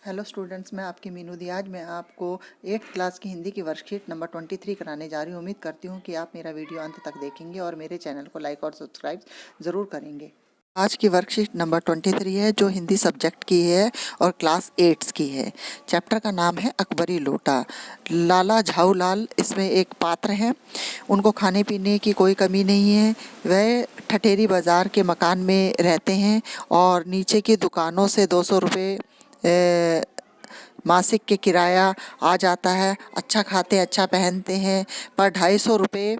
Hello students, मैं आपकी मीनू दी। आज मैं आपको 8th क्लास की हिंदी की वर्कशीट नंबर 23 कराने जा रही हूँ। उम्मीद करती हूँ कि आप मेरा वीडियो अंत तक देखेंगे और मेरे चैनल को लाइक और सब्सक्राइब ज़रूर करेंगे। आज की वर्कशीट नंबर 23 है, जो हिंदी सब्जेक्ट की है और क्लास 8 की है। चैप्टर का नाम है अकबरी लोटा। लाला झाऊलाल इसमें एक पात्र हैं। उनको खाने पीने की कोई कमी नहीं है। वह ठठेरी बाज़ार के मकान में रहते हैं और नीचे की दुकानों से 200 रुपये मासिक के किराया आ जाता है। अच्छा खाते अच्छा पहनते हैं, पर 250 रुपये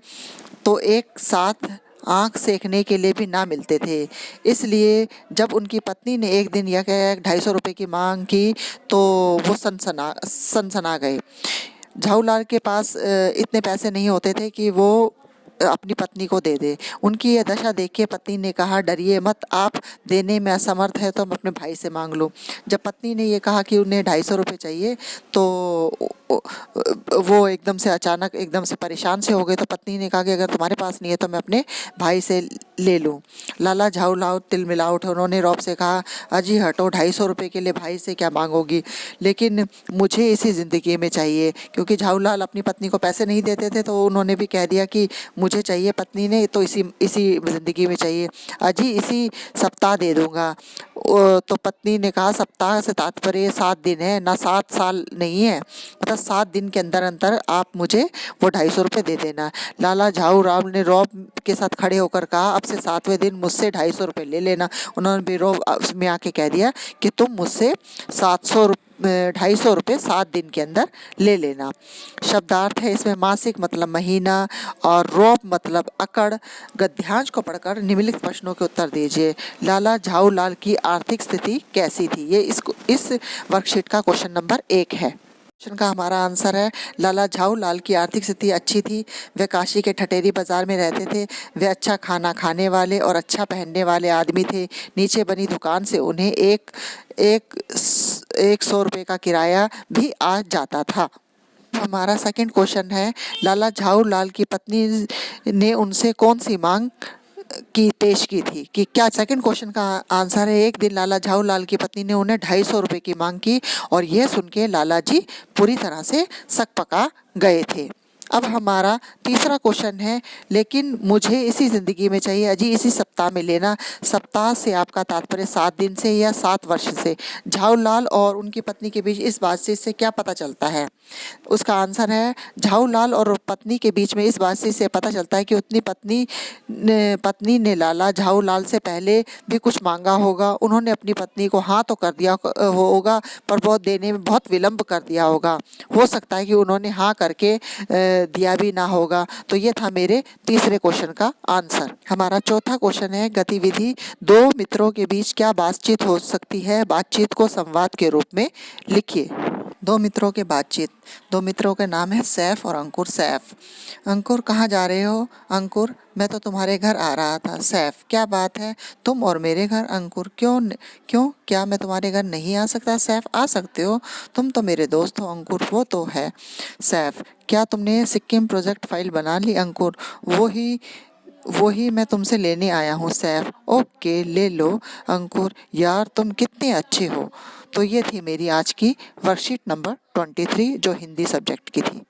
तो एक साथ आँख सेकने के लिए भी ना मिलते थे। इसलिए जब उनकी पत्नी ने एक दिन यह 250 रुपये की मांग की तो वो सनसना गए। झाऊलाल के पास इतने पैसे नहीं होते थे कि वो अपनी पत्नी को दे दे। उनकी यह दशा देख के पत्नी ने कहा, डरिए मत, आप देने में असमर्थ है तो हम अपने भाई से मांग लो। जब पत्नी ने ये कहा कि उन्हें 250 रुपये चाहिए तो वो एकदम से अचानक एकदम से परेशान से हो गए। तो पत्नी ने कहा कि अगर तुम्हारे पास नहीं है तो मैं अपने भाई से ले लूँ। लाला झाऊलाल तिलमिला उठे। उन्होंने रौब से कहा, अजी हटो, 250 रुपये के लिए भाई से क्या मांगोगी, लेकिन मुझे इसी ज़िंदगी में चाहिए। क्योंकि झाऊलाल अपनी पत्नी को पैसे नहीं देते थे तो उन्होंने भी कह दिया कि मुझे चाहिए, पत्नी ने तो इसी इसी ज़िंदगी में चाहिए। अजी इसी सप्ताह दे दूँगा। तो पत्नी ने कहा, सप्ताह से तात्पर्य 7 दिन है ना, 7 साल नहीं है। मतलब 7 दिन के अंदर अंदर आप मुझे वो 250 रुपये दे देना। लाला झाऊलाल ने रौब के साथ खड़े होकर कहा, अब से 7वें दिन मुझसे 250 रुपये ले लेना। उन्होंने भी रौब उसमें आके कह दिया कि तुम मुझसे 250 रुपये 7 दिन के अंदर ले लेना। शब्दार्थ है इसमें मासिक मतलब महीना और रौब मतलब अकड़। गद्यांश को पढ़कर निम्नलिखित प्रश्नों के उत्तर दीजिए। लाला झाऊलाल की आर्थिक स्थिति कैसी थी? ये इस वर्कशीट का क्वेश्चन नंबर 1 है। क्वेश्चन का हमारा आंसर है, लाला झाऊलाल की आर्थिक स्थिति अच्छी थी। वे काशी के ठठेरी बाजार में रहते थे। वे अच्छा खाना खाने वाले और अच्छा पहनने वाले आदमी थे। नीचे बनी दुकान से उन्हें एक 100 रुपये का किराया भी आ जाता था। हमारा सेकंड क्वेश्चन है, लाला झाऊलाल की पत्नी ने उनसे कौन सी मांग की पेश की थी? कि क्या सेकंड क्वेश्चन का आंसर है, एक दिन लाला झाऊलाल की पत्नी ने उन्हें 250 रुपये की मांग की और यह सुन के लाला जी पूरी तरह से सकपका गए थे। अब हमारा तीसरा क्वेश्चन है, लेकिन मुझे इसी ज़िंदगी में चाहिए, अजी इसी सप्ताह में लेना। सप्ताह से आपका तात्पर्य 7 दिन से या 7 वर्ष से? झाऊलाल और उनकी पत्नी के बीच इस बातचीत से क्या पता चलता है? उसका आंसर है, झाऊलाल और पत्नी के बीच में इस बातचीत से पता चलता है कि उतनी पत्नी ने लाला झाऊलाल से पहले भी कुछ मांगा होगा। उन्होंने अपनी पत्नी को हाँ तो कर दिया होगा, पर बहुत देने में बहुत विलंब कर दिया होगा। हो सकता है कि उन्होंने हाँ करके दिया भी ना होगा। तो ये था मेरे तीसरे क्वेश्चन का आंसर। हमारा चौथा क्वेश्चन है, गतिविधि, दो मित्रों के बीच क्या बातचीत हो सकती है? बातचीत को संवाद के रूप में लिखिए। दो मित्रों के बातचीत। दो मित्रों के नाम है सैफ और अंकुर। सैफ, अंकुर कहाँ जा रहे हो? अंकुर, मैं तो तुम्हारे घर आ रहा था। सैफ, क्या बात है, तुम और मेरे घर? अंकुर, क्यों, क्या मैं तुम्हारे घर नहीं आ सकता? सैफ, आ सकते हो, तुम तो मेरे दोस्त हो। अंकुर, वो तो है। सैफ, क्या तुमने सिक्किम प्रोजेक्ट फाइल बना ली? अंकुर, वो ही मैं तुमसे लेने आया हूँ। सैफ, ओके, ले लो। अंकुर, यार तुम कितने अच्छे हो। तो ये थी मेरी आज की वर्कशीट नंबर 23, जो हिंदी सब्जेक्ट की थी।